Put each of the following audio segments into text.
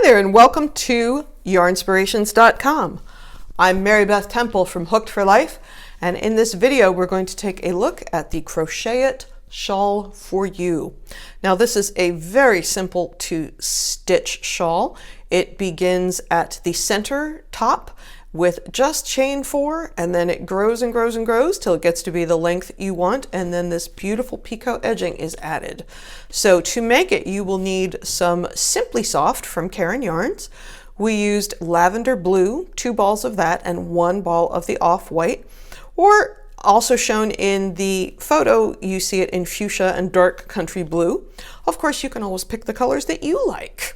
there and welcome to Yarnspirations.com. I'm Mary Beth Temple from Hooked for Life, and in this video we're going to take a look at the Crochet It Shawl for You. Now this is a very simple to stitch shawl. It begins at the center top with just chain 4, and then it grows and grows and grows till it gets to be the length you want, and then this beautiful picot edging is added. So to make it, you will need some Simply Soft from Caron yarns. We used lavender blue, 2 balls of that, and 1 ball of the off-white, or also shown in the photo, you see it in fuchsia and dark country blue. Of course, you can always pick the colors that you like.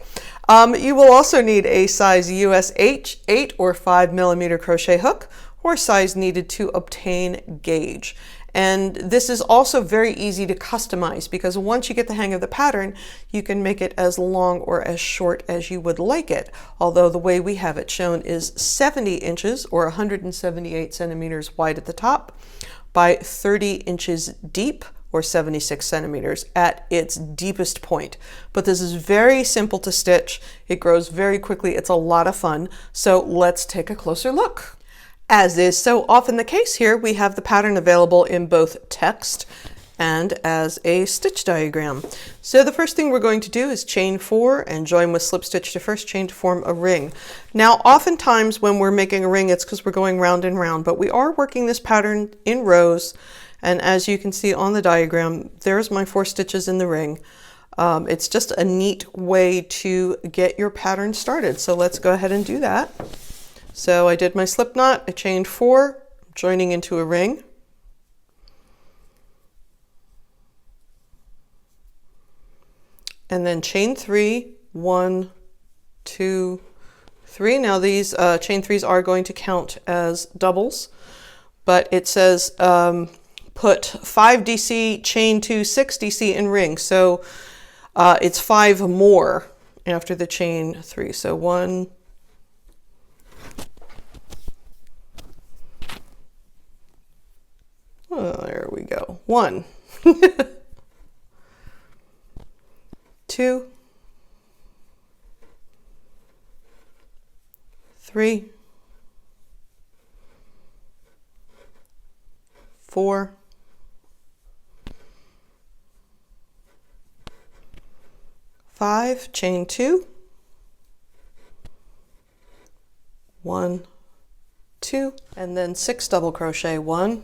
You will also need a size US 8 or 5mm crochet hook, or size needed to obtain gauge. And this is also very easy to customize because once you get the hang of the pattern, you can make it as long or as short as you would like it. Although the way we have it shown is 70 inches or 178 centimeters wide at the top by 30 inches deep or 76 centimeters at its deepest point. But this is very simple to stitch. It grows very quickly. It's a lot of fun. So let's take a closer look. As is so often the case here, we have the pattern available in both text and as a stitch diagram. So the first thing we're going to do is chain 4 and join with slip stitch to first chain to form a ring. Now oftentimes when we're making a ring, it's because we're going round and round, but we are working this pattern in rows. And as you can see on the diagram, there's my 4 stitches in the ring. It's just a neat way to get your pattern started. So let's go ahead and do that. So I did my slip knot, I chained 4, joining into a ring. And then chain 3, 1, 2, 3. Now these chain 3s are going to count as doubles, but it says put 5 DC, chain 2, 6 DC in ring. So it's 5 more after the chain 3. So 1, oh, there we go. 1, 2, 3, 4, 5, chain 2, 1, 2, and then 6 double crochet. 1,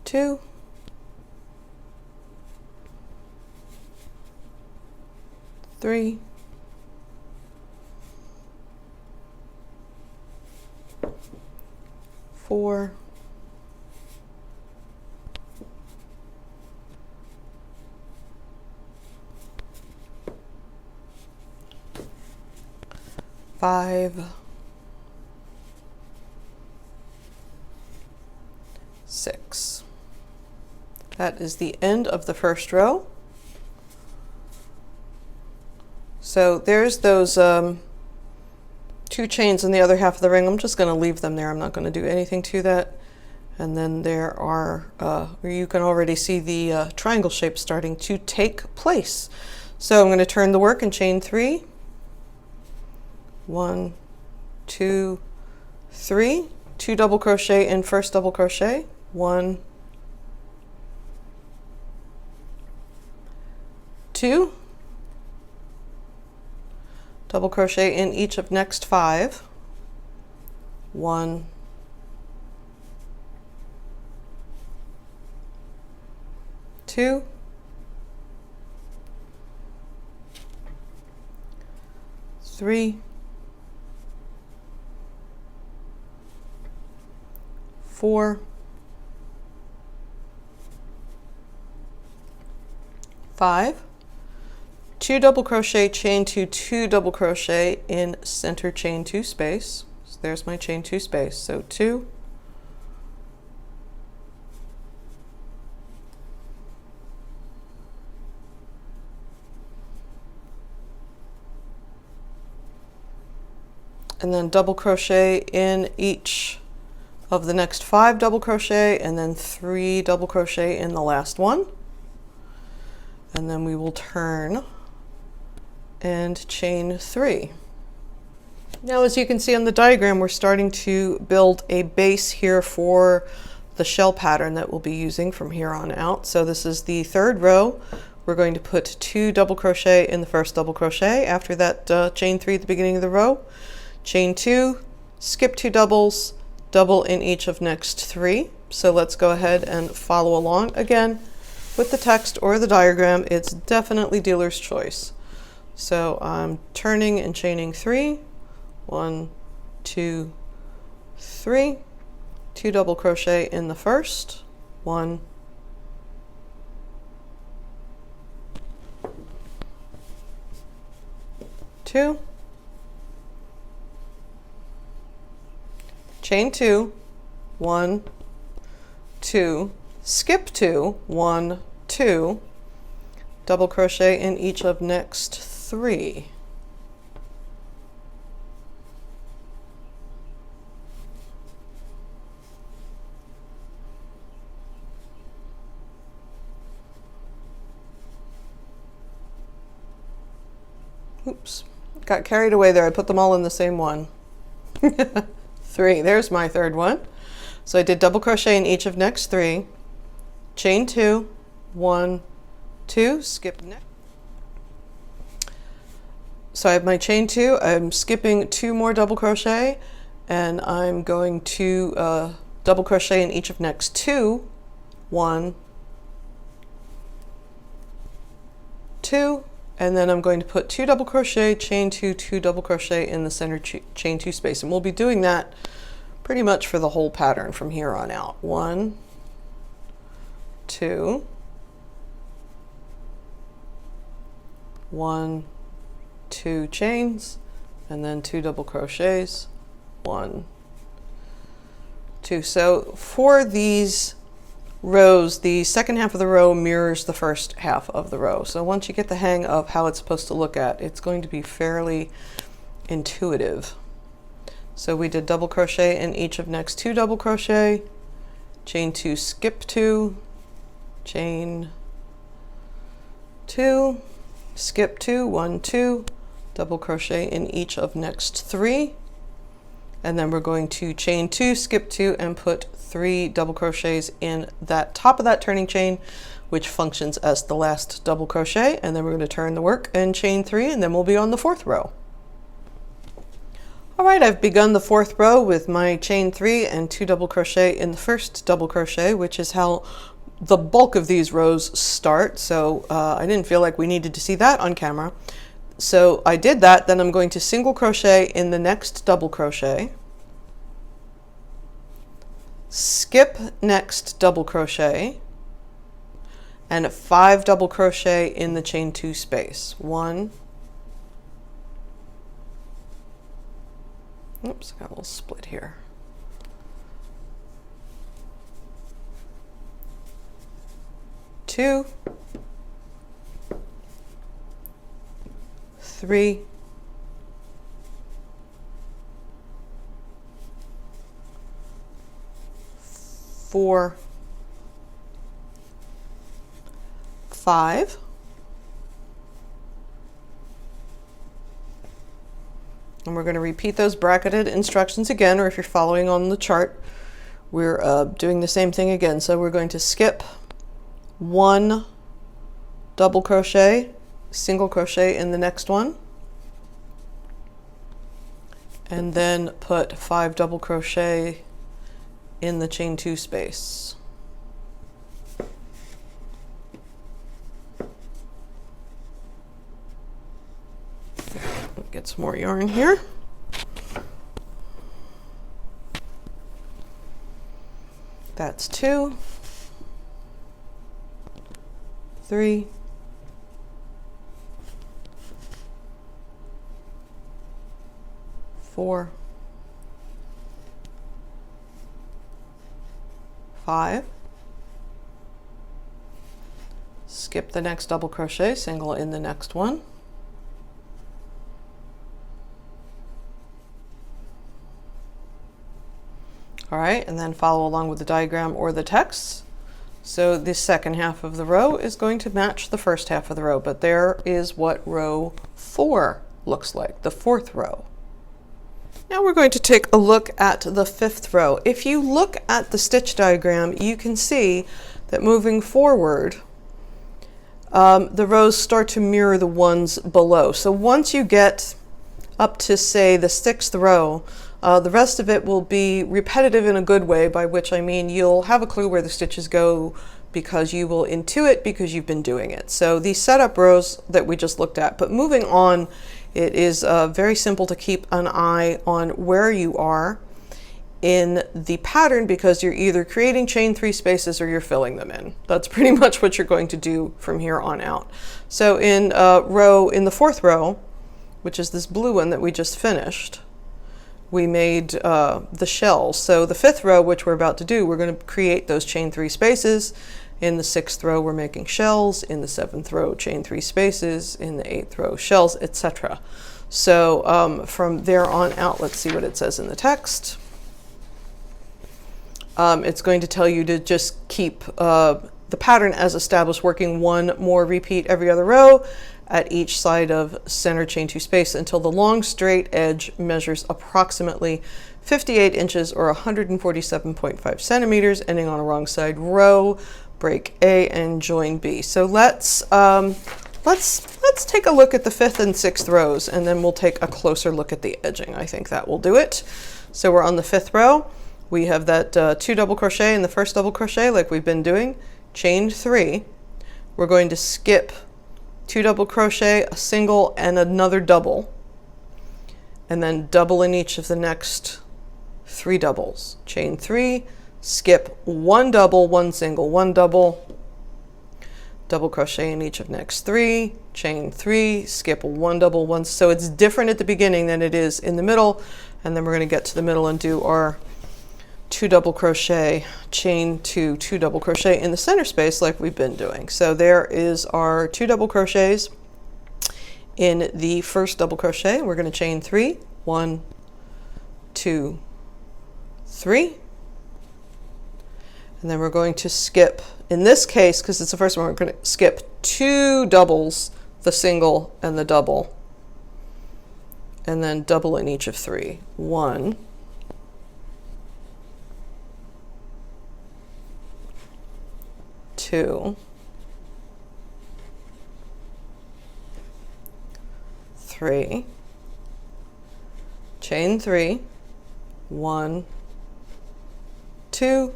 2, 3, 4, 5, 6. That is the end of the first row. So there's those 2 chains in the other half of the ring. I'm just going to leave them there. I'm not going to do anything to that. And then there are, you can already see the triangle shape starting to take place. So I'm going to turn the work and chain 3. 1, 2, 3. 2 double crochet in first double crochet. 1, 2. Double crochet in each of next 5. 1, 2, 3, 4, 5. 2 double crochet, chain 2, 2 double crochet in center chain 2 space. So there's my chain 2 space. So 2, and then double crochet in each of the next 5 double crochet, and then 3 double crochet in the last one. and then we will turn and chain 3. Now, as you can see on the diagram, we're starting to build a base here for the shell pattern that we'll be using from here on out. So this is the 3rd row. We're going to put 2 double crochet in the first double crochet. After that, chain 3 at the beginning of the row, chain 2, skip 2 doubles, double in each of next 3. So let's go ahead and follow along. Again, with the text or the diagram, it's definitely dealer's choice. So I'm turning and chaining 3, 1, 2, 3, 2 double crochet in the first, 1, 2, chain 2, 1, 2, skip 2, 1, 2, double crochet in each of next 3. Oops, got carried away there. I put them all in the same one. 3, there's my 3rd one. So I did double crochet in each of next 3, chain 2, 1, 2, skip next. So I have my chain 2, I'm skipping 2 more double crochet, and I'm going to double crochet in each of next 2, 1, 2, and then I'm going to put 2 double crochet, chain 2, 2 double crochet in the center chain 2 space, and we'll be doing that pretty much for the whole pattern from here on out. 1, 2, 1, 2 chains, and then 2 double crochets, 1, 2. So for these rows, the second half of the row mirrors the first half of the row. So once you get the hang of how it's supposed to look at, it's going to be fairly intuitive. So we did double crochet in each of next 2 double crochet, chain 2, skip 2, chain 2, skip 2, 1, 2, double crochet in each of next 3, and then we're going to chain 2, skip 2, and put 3 double crochets in that top of that turning chain, which functions as the last double crochet, and then we're going to turn the work and chain 3, and then we'll be on the 4th row. All right, I've begun the 4th row with my chain 3 and 2 double crochet in the first double crochet, which is how the bulk of these rows start. So I didn't feel like we needed to see that on camera. So I did that, then I'm going to single crochet in the next double crochet, skip next double crochet, and 5 double crochet in the chain 2 space. 1, oops, got a little split here. 2, 3, 4, 5, and we're going to repeat those bracketed instructions again, or if you're following on the chart, we're doing the same thing again. So we're going to skip 1 double crochet, single crochet in the next one, and then put 5 double crochet in the chain 2 space. Get some more yarn here. That's 2, 3, 4, 5, skip the next double crochet, single in the next one, all right, and then follow along with the diagram or the text. So the second half of the row is going to match the first half of the row, but there is what row 4 looks like, the 4th row. Now we're going to take a look at the 5th row. If you look at the stitch diagram, you can see that moving forward, the rows start to mirror the ones below. So once you get up to, say, the 6th row, the rest of it will be repetitive in a good way, by which I mean you'll have a clue where the stitches go because you will intuit because you've been doing it. So these setup rows that we just looked at, but moving on, it is very simple to keep an eye on where you are in the pattern because you're either creating chain 3 spaces or you're filling them in. That's pretty much what you're going to do from here on out. So in the 4th row, which is this blue one that we just finished, we made the shells. So the 5th row, which we're about to do, we're going to create those chain 3 spaces. In the 6th row, we're making shells. In the 7th row, chain 3 spaces. In the 8th row, shells, etc. So from there on out, let's see what it says in the text. It's going to tell you to just keep the pattern as established, working one more repeat every other row at each side of center chain 2 space until the long straight edge measures approximately 58 inches or 147.5 centimeters, ending on a wrong side row. Break A and join B. So let's take a look at the 5th and 6th rows, and then we'll take a closer look at the edging. I think that will do it. So we're on the 5th row. We have that 2 double crochet in the first double crochet like we've been doing, chain 3. We're going to skip 2 double crochet, a single, and another double, and then double in each of the next 3 doubles. Chain 3, skip 1 double, 1 single, 1 double, double crochet in each of next 3, chain 3, skip 1 double, 1. So it's different at the beginning than it is in the middle, and then we're going to get to the middle and do our 2 double crochet, chain 2, 2 double crochet in the center space like we've been doing. So there is our 2 double crochets in the first double crochet. We're going to chain 3, 1, 2, 3, and then we're going to skip, in this case, because it's the first one, we're going to skip 2 doubles, the single and the double, and then double in each of 3. 1, 2, 3, chain 3, 1, 2,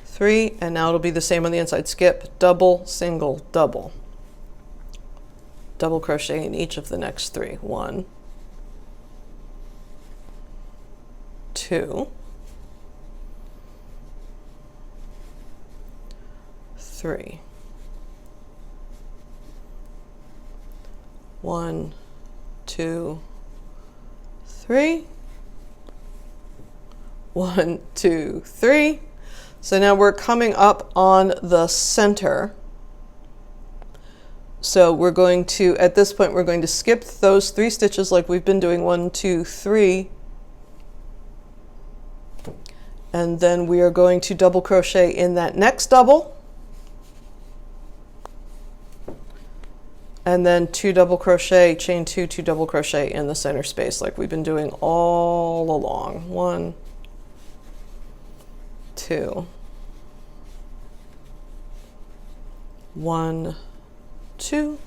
3, and now it'll be the same on the inside. Skip, double, single, double. Double crochet in each of the next 3. 1, 2, 3. 1, 2, 3. 1, 2, 3. So now we're coming up on the center. So we're going to, at this point, we're going to skip those 3 stitches like we've been doing, 1, 2, 3. And then we are going to double crochet in that next double. And then 2 double crochet, chain 2, 2 double crochet in the center space like we've been doing all along. 1, 2, 1, 2,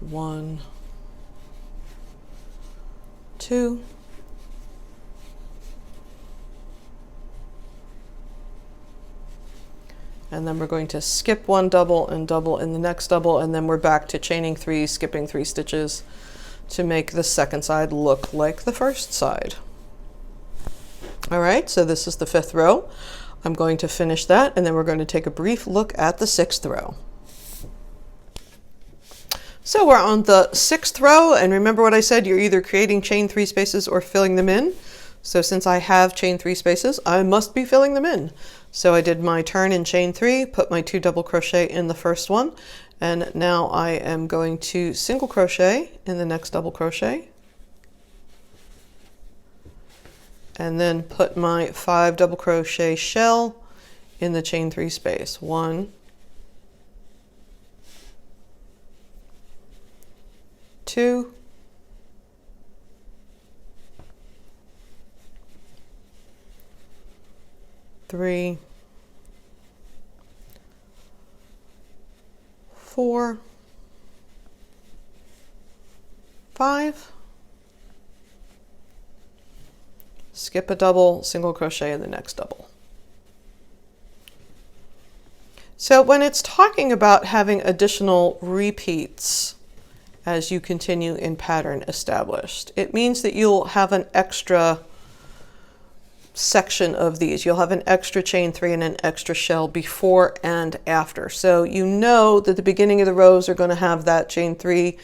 1, 2, and then we're going to skip 1 double and double in the next double, and then we're back to chaining 3, skipping 3 stitches to make the second side look like the first side. All right, so this is the 5th row. I'm going to finish that, and then we're going to take a brief look at the 6th row. So we're on the 6th row, and remember what I said, you're either creating chain 3 spaces or filling them in. So since I have chain 3 spaces, I must be filling them in. So I did my turn in chain 3, put my 2 double crochet in the first one, and now I am going to single crochet in the next double crochet, and then put my 5 double crochet shell in the chain 3 space. 1, 2, 3, 4, 5, skip a double, single crochet in the next double. So when it's talking about having additional repeats as you continue in pattern established, it means that you'll have an extra section of these. You'll have an extra chain 3 and an extra shell before and after. So you know that the beginning of the rows are going to have that chain 3,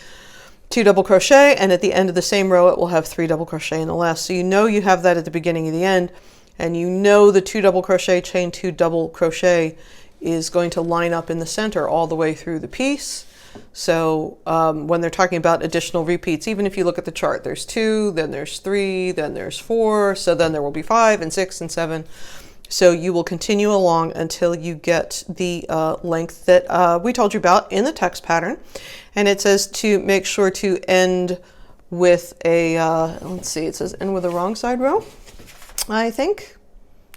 2 double crochet, and at the end of the same row it will have 3 double crochet in the last. So you know you have that at the beginning and the end, and you know the 2 double crochet, chain 2 double crochet is going to line up in the center all the way through the piece. So when they're talking about additional repeats, even if you look at the chart, there's 2, then there's 3, then there's 4, so then there will be 5 and 6 and 7. So you will continue along until you get the length that we told you about in the text pattern. And it says to make sure to end with a, let's see, it says end with a wrong side row, I think.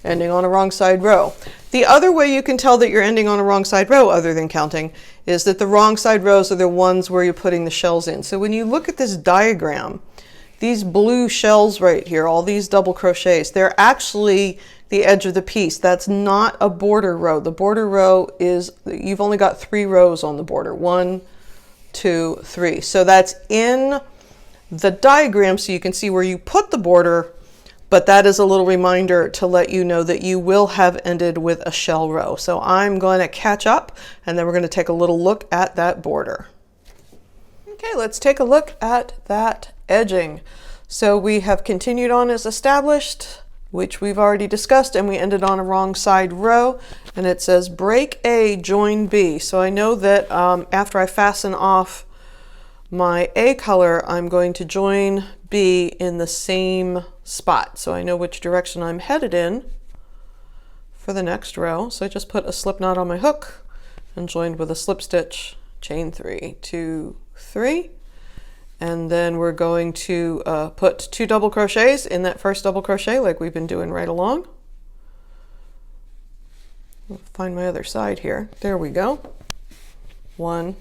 Ending on a wrong side row. The other way you can tell that you're ending on a wrong side row, other than counting, is that the wrong side rows are the ones where you're putting the shells in. So when you look at this diagram, these blue shells right here, all these double crochets, they're actually the edge of the piece. That's not a border row. The border row is, you've only got 3 rows on the border. 1, 2, 3. So that's in the diagram so you can see where you put the border, but that is a little reminder to let you know that you will have ended with a shell row. So I'm going to catch up, and then we're going to take a little look at that border. Okay, let's take a look at that edging. So we have continued on as established, which we've already discussed, and we ended on a wrong side row, and it says break A, join B. So I know that after I fasten off my A color, I'm going to join B in the same spot. So I know which direction I'm headed in for the next row. So I just put a slip knot on my hook and joined with a slip stitch, chain 3, 2, 3. And then we're going to put 2 double crochets in that first double crochet like we've been doing right along. I'll find my other side here. There we go. 1,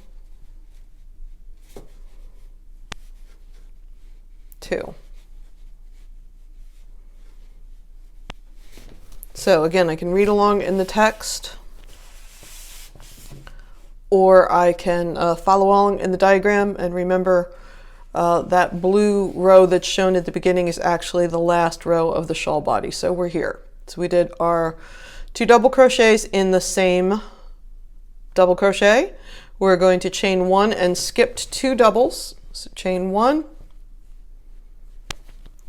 2. So again, I can read along in the text, or I can follow along in the diagram and remember that blue row that's shown at the beginning is actually the last row of the shawl body. So we're here. So we did our 2 double crochets in the same double crochet. We're going to chain 1 and skipped 2 doubles. So chain 1,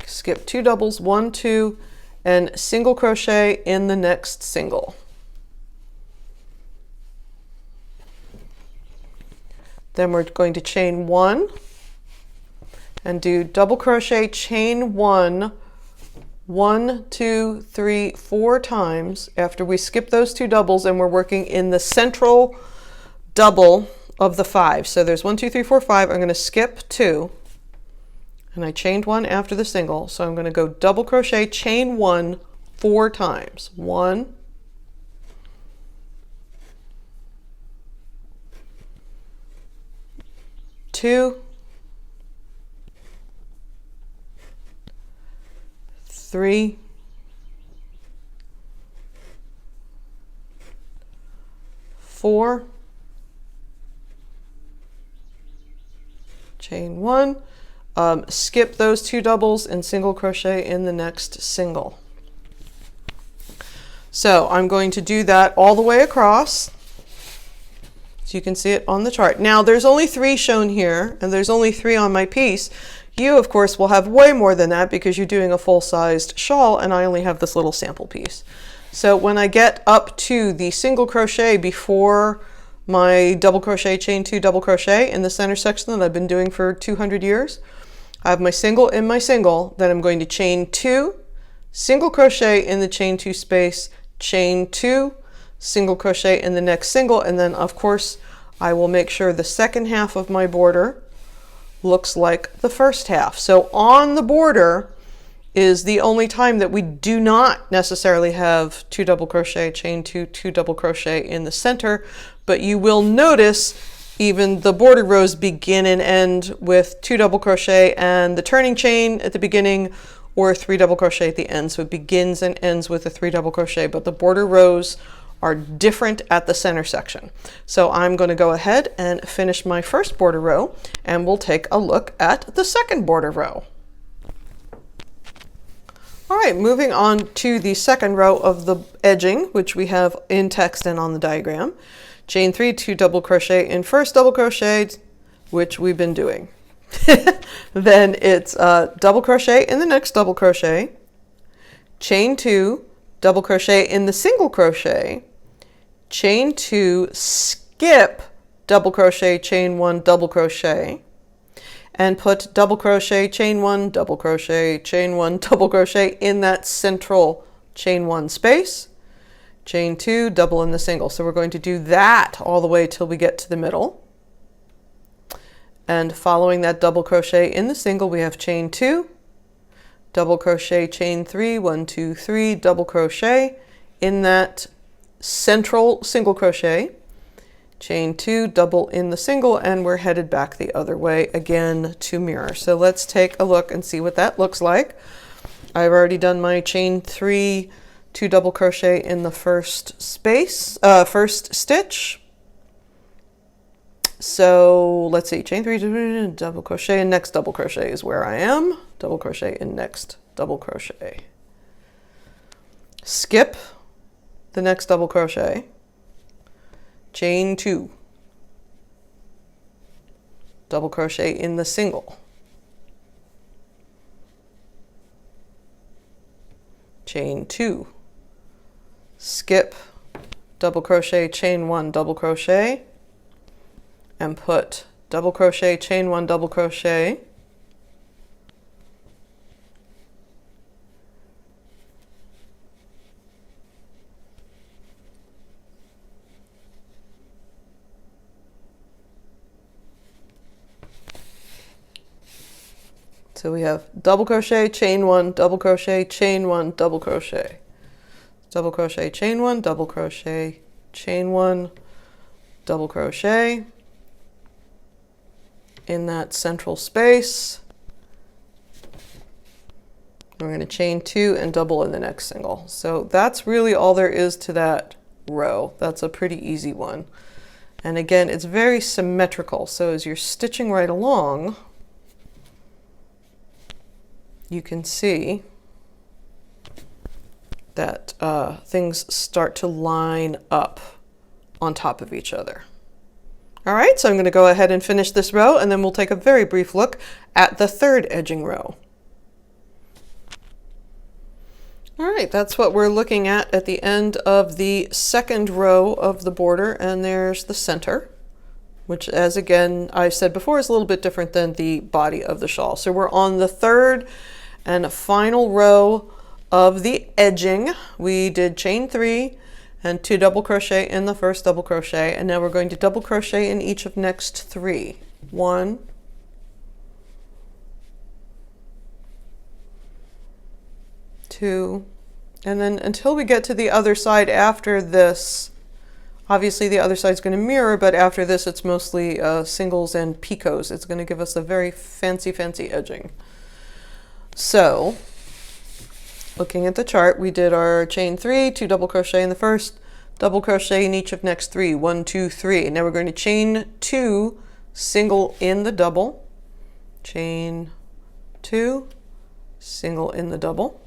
skip 2 doubles, 1, 2, and single crochet in the next single. Then we're going to chain 1 and do double crochet, chain 1, 1, 2, 3, 4 times after we skip those 2 doubles, and we're working in the central double of the 5. So there's 1, 2, 3, 4, 5. I'm going to skip 2. And I chained 1 after the single, so I'm going to go double crochet, chain 1 4 times. 1, 2, 3, 4, chain 1. Skip those 2 doubles and single crochet in the next single. So I'm going to do that all the way across so you can see it on the chart. Now there's only 3 shown here, and there's only 3 on my piece. You of course will have way more than that because you're doing a full-sized shawl, and I only have this little sample piece. So when I get up to the single crochet before my double crochet, chain 2 double crochet in the center section that I've been doing for 200 years, I have my single in my single, then I'm going to chain 2, single crochet in the chain 2 space, chain 2, single crochet in the next single, and then of course I will make sure the second half of my border looks like the first half. So on the border is the only time that we do not necessarily have 2 double crochet, chain 2, 2 double crochet in the center, but you will notice even the border rows begin and end with 2 double crochet and the turning chain at the beginning, or 3 double crochet at the end. So it begins and ends with a 3 double crochet, but the border rows are different at the center section. So I'm going to go ahead and finish my first border row, and we'll take a look at the second border row. All right, moving on to the second row of the edging, which we have in text and on the diagram. Chain 3, 2 double crochet in first double crochet, which we've been doing. Then it's double crochet in the next double crochet, chain 2, double crochet in the single crochet, chain 2, skip double crochet, chain 1, double crochet, and put double crochet, chain 1, double crochet, chain 1, double crochet in that central chain 1 space, chain 2, double in the single. So we're going to do that all the way till we get to the middle. And following that double crochet in the single, we have chain 2, double crochet, chain 3, 1, 2, 3, double crochet in that central single crochet, chain 2, double in the single, and we're headed back the other way again to mirror. So let's take a look and see what that looks like. I've already done my chain 3, 2 double crochet in the first space, first stitch. So let's see, chain 3, double crochet, and next double crochet is where I am. Double crochet in next double crochet. Skip the next double crochet, chain 2, double crochet in the single, chain 2, skip, double crochet, chain 1, double crochet, and put double crochet, chain 1, double crochet, so we have double crochet, chain 1, double crochet, chain 1, double crochet, double crochet, chain 1, double crochet, chain 1, double crochet in that central space. We're going to chain 2 and double in the next single. So that's really all there is to that row. That's a pretty easy one. And again, it's very symmetrical. So as you're stitching right along, you can see that things start to line up on top of each other. All right, so I'm going to go ahead and finish this row, and then we'll take a very brief look at the third edging row. All right, that's what we're looking at the end of the second row of the border, and there's the center, which, as again I said before, is a little bit different than the body of the shawl. So we're on the third and final row of the edging. We did chain 3 and 2 double crochet in the first double crochet, and now we're going to double crochet in each of next 3. 1, 2, and then until we get to the other side after this. Obviously the other side is going to mirror, but after this it's mostly singles and picots. It's going to give us a very fancy edging. So looking at the chart, we did our chain 3, 2 double crochet in the first, double crochet in each of next 3, 1, 2, 3. Now we're going to chain 2, single in the double, chain 2, single in the double.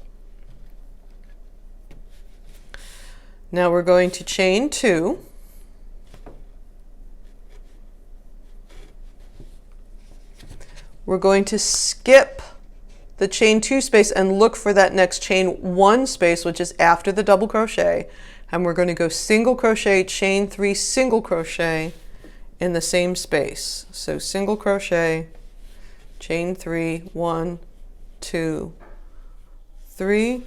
Now we're going to chain 2, we're going to skip the chain 2 space and look for that next chain 1 space, which is after the double crochet, and we're going to go single crochet, chain 3, single crochet in the same space. So single crochet, chain 3, 1, 2, 3,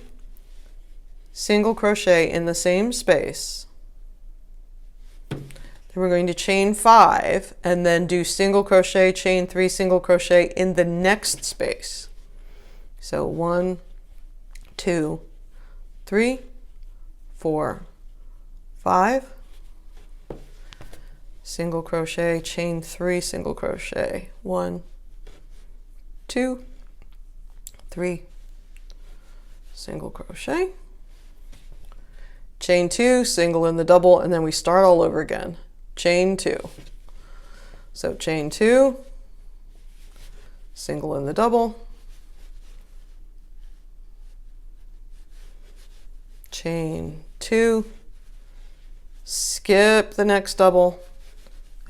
single crochet in the same space, Then we're going to chain 5 and then do single crochet, chain 3, single crochet in the next space. So 1, 2, 3, 4, 5, single crochet, chain 3, single crochet, 1, 2, 3, single crochet, chain 2, single in the double, and then we start all over again. Chain 2. So chain 2, single in the double, chain 2, skip the next double,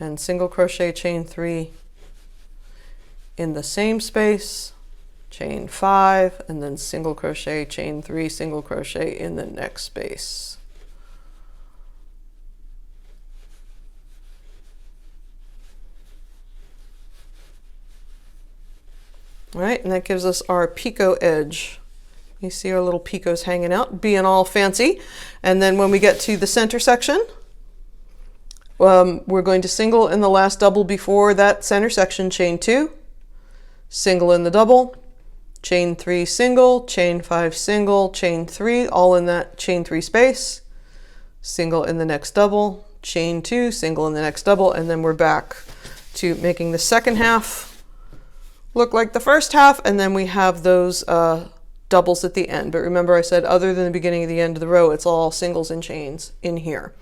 and single crochet, chain 3 in the same space, chain 5, and then single crochet, chain 3, single crochet in the next space. All right, and that gives us our picot edge. You see our little picots hanging out, being all fancy. And then when we get to the center section, we're going to single in the last double before that center section, chain 2, single in the double, chain 3 single, chain 5 single, chain 3, all in that chain 3 space, single in the next double, chain 2, single in the next double, and then we're back to making the second half look like the first half, and then we have those doubles at the end. But remember, I said other than the beginning and the end of the row, it's all singles and chains in here.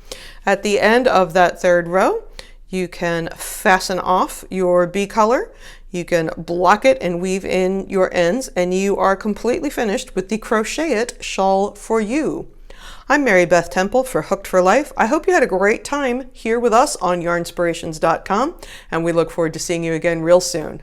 At the end of that third row, you can fasten off your bee color, you can block it and weave in your ends, and you are completely finished with the Crochet It Shawl For You. I'm Mary Beth Temple for Hooked for Life. I hope you had a great time here with us on Yarnspirations.com, and we look forward to seeing you again real soon.